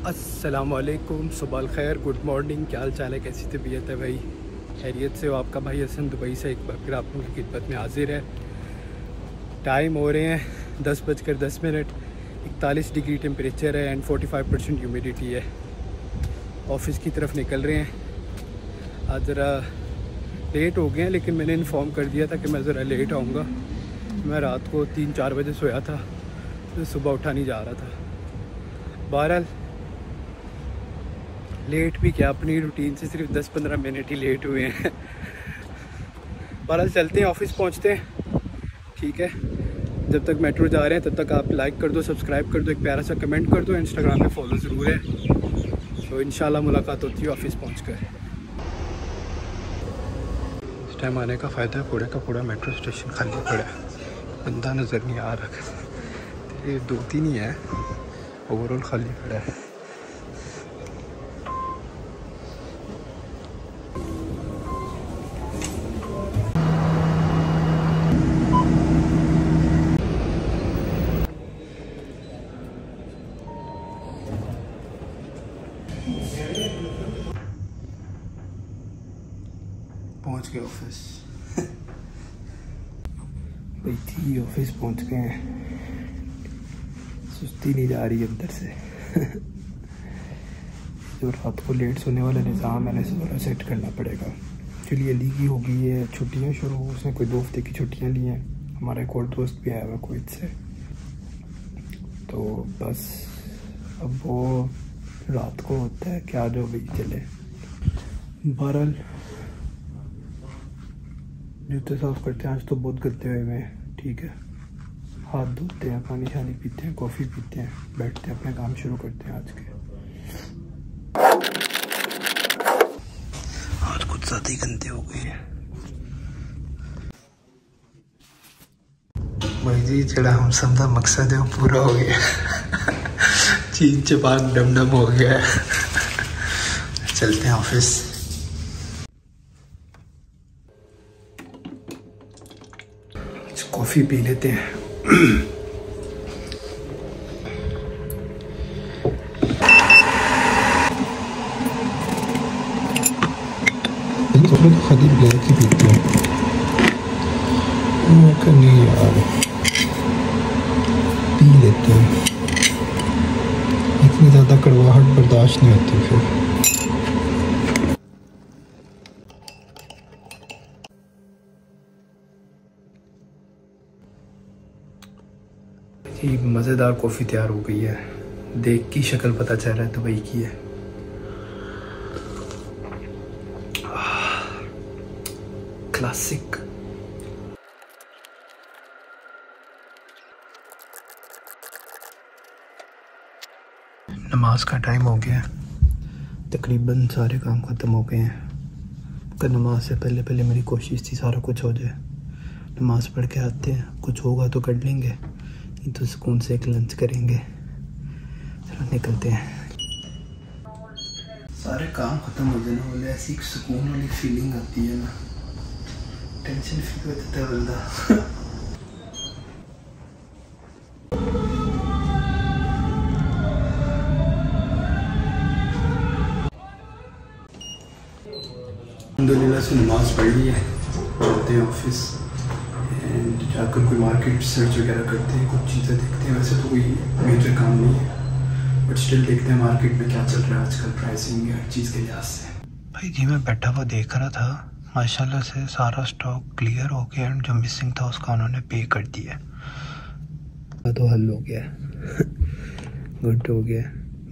अस्सलामुअलैकुम, सुबह खैर, गुड मॉर्निंग। क्या हाल चाल है, कैसी तबीयत है भाई? खैरियत से हो? आपका भाई हसन दुबई से एक बार फिर आप लोगों की खिदमत में हाजिर है। टाइम हो रहे हैं 10:10, 41 डिग्री टेम्परेचर है एंड 45% ह्यूमिडिटी है। ऑफिस की तरफ निकल रहे हैं। आज ज़रा लेट हो गए हैं, लेकिन मैंने इन्फॉर्म कर दिया था कि मैं ज़रा लेट आऊँगा। मैं रात को 3-4 बजे सोया था, तो सुबह उठा नहीं जा रहा था। बहरहाल लेट भी क्या, अपनी रूटीन से सिर्फ 10-15 मिनट ही लेट हुए हैं। बहरहाल चलते हैं, ऑफिस पहुंचते हैं, ठीक है। जब तक मेट्रो जा रहे हैं तब तक आप लाइक कर दो, सब्सक्राइब कर दो, एक प्यारा सा कमेंट कर दो, इंस्टाग्राम पे फॉलो ज़रूर है। तो इंशाल्लाह मुलाकात होती है ऑफिस पहुंचकर। इस टाइम आने का फ़ायदा है, पूरे का पूरा मेट्रो स्टेशन खाली पड़ा है, बंदा नज़र नहीं आ रहा। ये 2-3 ही है, ओवरऑल खाली पड़ा है। पहुंच गए ऑफिस। भाई थी ऑफिस पहुंच गए हैं। सुस्ती नहीं जा रही अंदर से। जो रात को लेट सोने वाला निज़ाम है ना, इसे थोड़ा सेट करना पड़ेगा। चलिए अली की हो गई है छुट्टियां शुरू, उसने कोई 2 हफ्ते की छुट्टियां ली हैं। हमारा एक और दोस्त भी आया हुआ कुवैत से, तो बस अब वो रात को होता है कि आ जाओ भाई चले। बहरहाल जूते साफ़ करते हैं, आज तो बहुत गंदे हुए हैं, ठीक है। हाथ धोते हैं, पानी शानी पीते हैं, कॉफ़ी पीते हैं, बैठते हैं, अपने काम शुरू करते हैं आज के। आज कुछ ज़्यादा ही गंदे हो गए हैं भाई जी। जड़ा हम समझा मकसद है वो पूरा हो गया। चीन चपान डम हो गया है। चलते हैं ऑफिस। कॉफ़ी पी लेते हैं। तो खाली ब्लैक ही पीते हैं। नहीं यार, पी लेते हैं, इतनी ज़्यादा कड़वाहट बर्दाश्त नहीं होती फिर। ये मज़ेदार कॉफ़ी तैयार हो गई है, देख की शक्ल पता चल रहा है दुबई की है। क्लासिक। नमाज का टाइम हो गया, तकरीबन सारे काम ख़त्म हो गए हैं। कर नमाज से पहले पहले मेरी कोशिश थी सारा कुछ हो जाए। नमाज पढ़ के आते हैं, कुछ होगा तो कर लेंगे, नहीं तो सुकून से एक लंच करेंगे। चलो निकलते हैं। सारे काम ख़त्म हो जाने वाले, ऐसी एक सुकून वाली फीलिंग आती है ना, टेंशन फ्री हो जाता है बंदा। अल्हम्दुलिल्लाह से नमाज पढ़ ली है, चलते हैं ऑफिस एंड जाकर कोई मार्केट सर्च वगैरह करते हैं, कुछ चीज़ें देखते हैं। वैसे तो कोई मेजर काम नहीं है, बट स्टिल देखते हैं मार्केट में क्या चल रहा है आजकल, प्राइसिंग हर चीज़ के लिहाज से। भाई जी मैं बैठा हुआ देख रहा था, माशाल्लाह से सारा स्टॉक क्लियर हो गया एंड जो मिसिंग था उसका उन्होंने पे कर दिया। तो हल हो गया। गुड हो गया।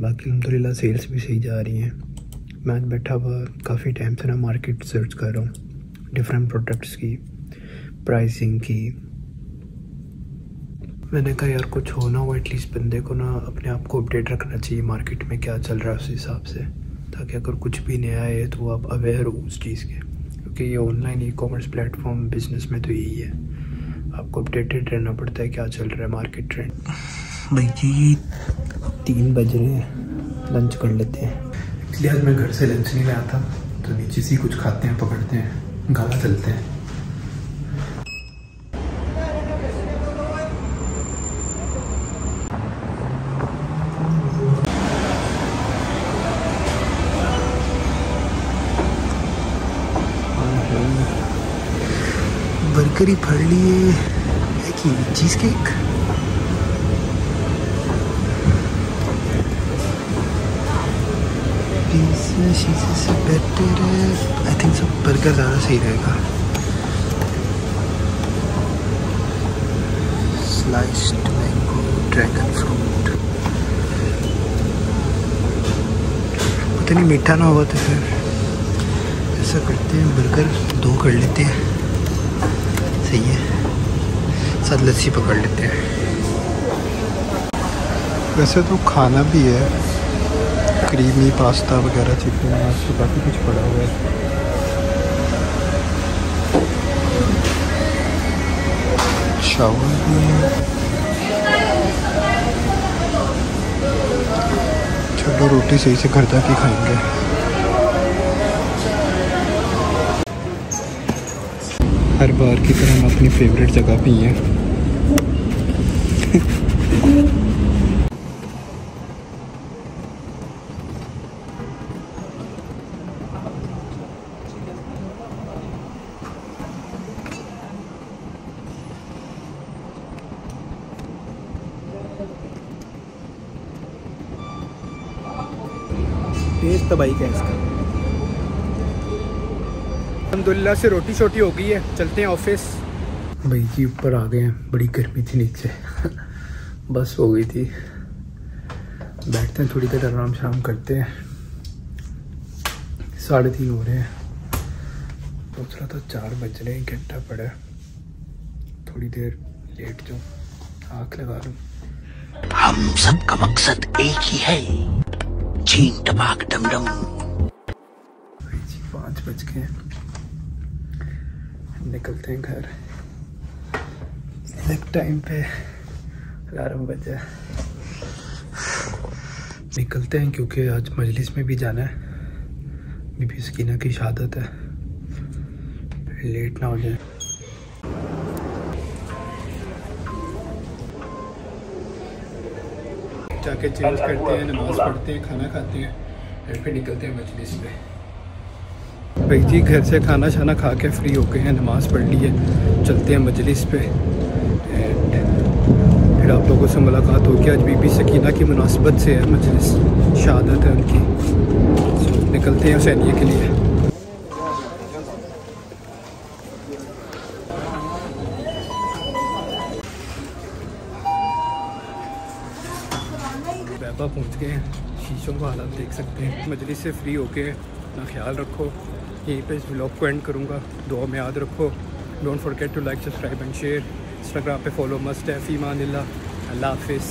बाकी अल्हम्दुलिल्लाह सेल्स भी सही जा रही हैं। मैं बैठा हुआ काफ़ी टाइम से ना मार्केट सर्च कर रहा हूँ, डिफरेंट प्रोडक्ट्स की प्राइसिंग की। मैंने कहा यार कुछ हो ना हो, एटलीस्ट बंदे को ना अपने आप को अपडेट रखना चाहिए मार्केट में क्या चल रहा है उस हिसाब से, ताकि अगर कुछ भी नया है तो आप अवेयर हो उस चीज़ के। क्योंकि ये ऑनलाइन ई-कॉमर्स प्लेटफॉर्म बिजनेस में तो यही है, आपको अपडेटेड रहना पड़ता है क्या चल रहा है मार्केट ट्रेंड। भाई जी 3 बज रहे हैं, लंच कर लेते हैं। इसलिए आज मैं घर से लंच नहीं लाया था, तो नीचे से ही कुछ खाते हैं, पकड़ते हैं, गाला चलते हैं। बेकरी पढ़ लिए कि चीज़ केक। पिज़्ज़ा से बेटर है, आई थिंक सब बर्गर ज़्यादा सही रहेगा। स्लाइस्ड मैंगो, ड्रैगन फ्रूट, पता नहीं मीठा ना हुआ तो फिर ऐसा करते हैं बर्गर 2 कर लेते हैं, सही है। साथ लस्सी पकड़ लेते हैं। वैसे तो खाना भी है, क्रीमी पास्ता वगैरह, चिकन, आज तो काफ़ी कुछ पड़ा हुआ है। चावल भी है। चलो रोटी सही से घर जाके खाएंगे। हर बार की तरह हम अपनी फेवरेट जगह पे ही हैं। तेज तबाही का इसका। अल्हम्दुलिल्लाह से रोटी शोटी हो गई है, चलते हैं ऑफिस। भाई जी ऊपर आ गए हैं, बड़ी गर्मी थी नीचे। बस हो गई थी, बैठते हैं थोड़ी देर आराम शाम करते हैं। 3:30 हो रहे हैं, सोच रहा था 4 बज रहे हैं, घंटा पड़ा है, थोड़ी देर लेट जाऊँ, आँख लगा लूँ। हम सबका मकसद एक ही है, चीन टपाक डमडम। 5 बज गए, निकलते हैं घर। एक टाइम पे अलार्म बजा, निकलते हैं क्योंकि आज मजलिस में भी जाना है। बीबी सकीना की शहादत है, लेट ना हो जाए। जाके चेंज करते हैं, नमाज पढ़ते हैं, खाना खाते हैं, फिर निकलते हैं मजलिस पे। भाई जी घर से खाना शाना खा के फ्री हो गए हैं, नमाज पढ़ ली है, चलते हैं मजलिस पे। एंड फिर आप लोगों से मुलाकात होगी। आज बीबी सकीना की मुनासबत से है मजलिस, शहादत है उनकी। तो निकलते हैं हुसैनिया के लिए। वैबा पहुंच गए हैं, शीशों का हालात देख सकते हैं। मजलिस से फ्री होके अपना ख्याल रखो। यहीं पे इस व्लॉग को एंड करूँगा, दुआ में याद रखो। Don't forget to like, subscribe and share. Instagram पे फॉलो मस्ट है। फ़ी अमानिल्लाह, अल्लाह हाफिज़।